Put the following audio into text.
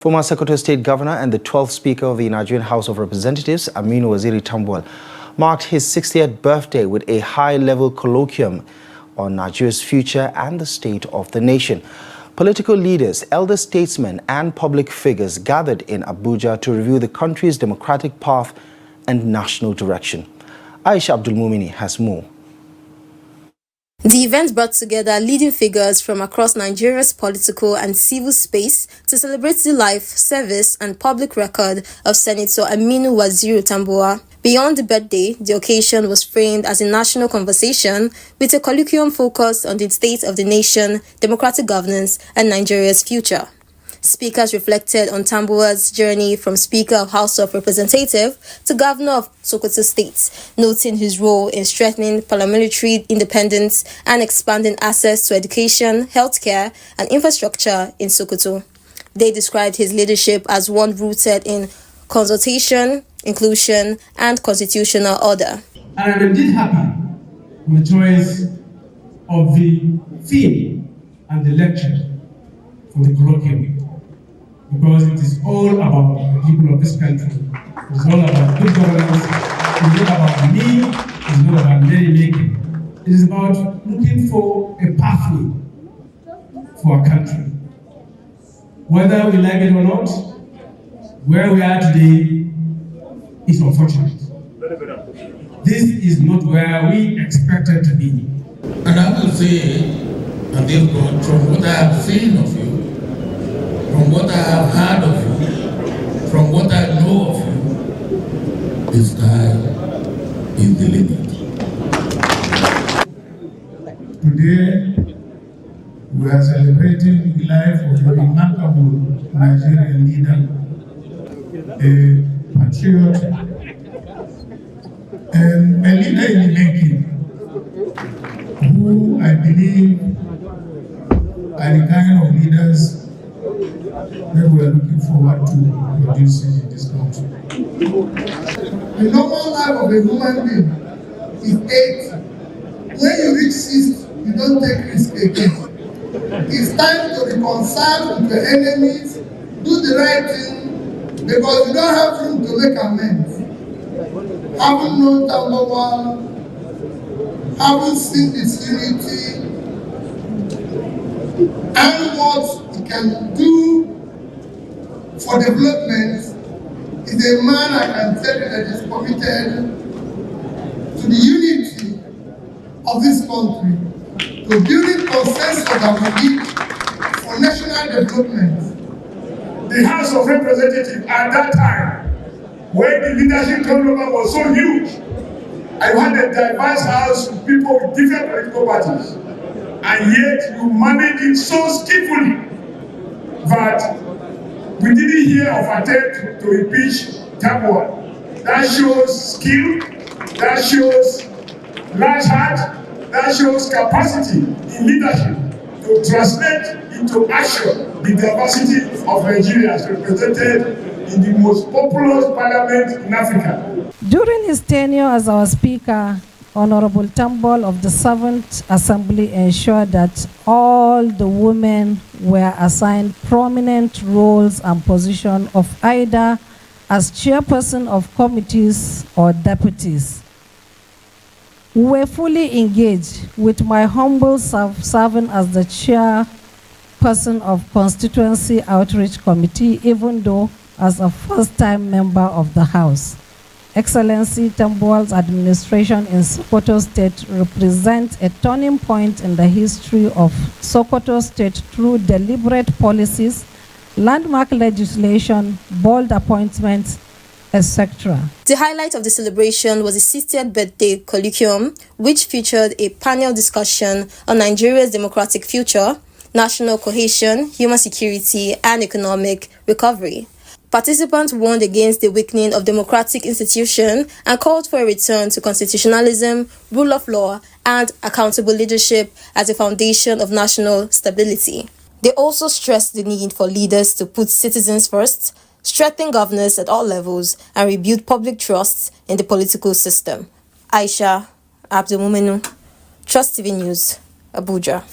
Former Sokoto State Governor and the 12th Speaker of the Nigerian House of Representatives, Aminu Waziri Tambuwal, marked his 60th birthday with a high-level colloquium on Nigeria's future and the state of the nation. Political leaders, elder statesmen and public figures gathered in Abuja to review the country's democratic path and national direction. Aisha Abdulmuminu has more. The event brought together leading figures from across Nigeria's political and civil space to celebrate the life, service, and public record of Senator Aminu Waziri Tambuwal. Beyond the birthday, the occasion was framed as a national conversation with a colloquium focused on the state of the nation, democratic governance, and Nigeria's future. Speakers reflected on Tambuwal's journey from Speaker of House of Representatives to Governor of Sokoto State, noting his role in strengthening parliamentary independence and expanding access to education, healthcare, and infrastructure in Sokoto. They described his leadership as one rooted in consultation, inclusion, and constitutional order. And I'm indeed happy with the choice of the theme and the lecture for the colloquium, because it is all about the people of this country. It is all about good governance. It is not about me. It is not about merrymaking. It is about looking for a pathway for our country. Whether we like it or not, where we are today is unfortunate. This is not where we expected to be. And I will say, at this point, from what I have seen of you, from what I have heard of you, from what I know of you, the sky is the limit. Today, we are celebrating the life of a remarkable Nigerian leader, a patriot, and a leader in the making, who I believe are the kind of leaders that we are looking forward to producing in this country. The normal life of a human being is 8. When you reach 6, you don't take risk again. It's time to reconcile with your enemies, do the right thing, because you don't have room to make amends. Having known Tambuwal, having seen its unity, and what it can do for development, is a man I can tell you that is committed to the unity of this country, to building consensus that we need for national development. The House of Representatives at that time, when the leadership turnover was so huge, I had a diverse house with people with different political parties, and yet you managed it so skillfully that we didn't hear of attempt to impeach Tambuwal. That shows skill, that shows large heart, that shows capacity in leadership to translate into action the diversity of Nigerians represented in the most populous parliament in Africa. During his tenure as our Speaker, Honorable Tambuwal of the 7th Assembly ensured that all the women were assigned prominent roles and positions of either as chairperson of committees or deputies. We were fully engaged, with my humble self serving as the chairperson of Constituency Outreach Committee, even though as a first-time member of the House. Excellency Tambuwal's administration in Sokoto State represents a turning point in the history of Sokoto State through deliberate policies, landmark legislation, bold appointments, etc. The highlight of the celebration was the 60th birthday colloquium, which featured a panel discussion on Nigeria's democratic future, national cohesion, human security, and economic recovery. Participants warned against the weakening of democratic institutions and called for a return to constitutionalism, rule of law, and accountable leadership as a foundation of national stability. They also stressed the need for leaders to put citizens first, strengthen governance at all levels, and rebuild public trust in the political system. Aisha Abdulmuminu, Trust TV News, Abuja.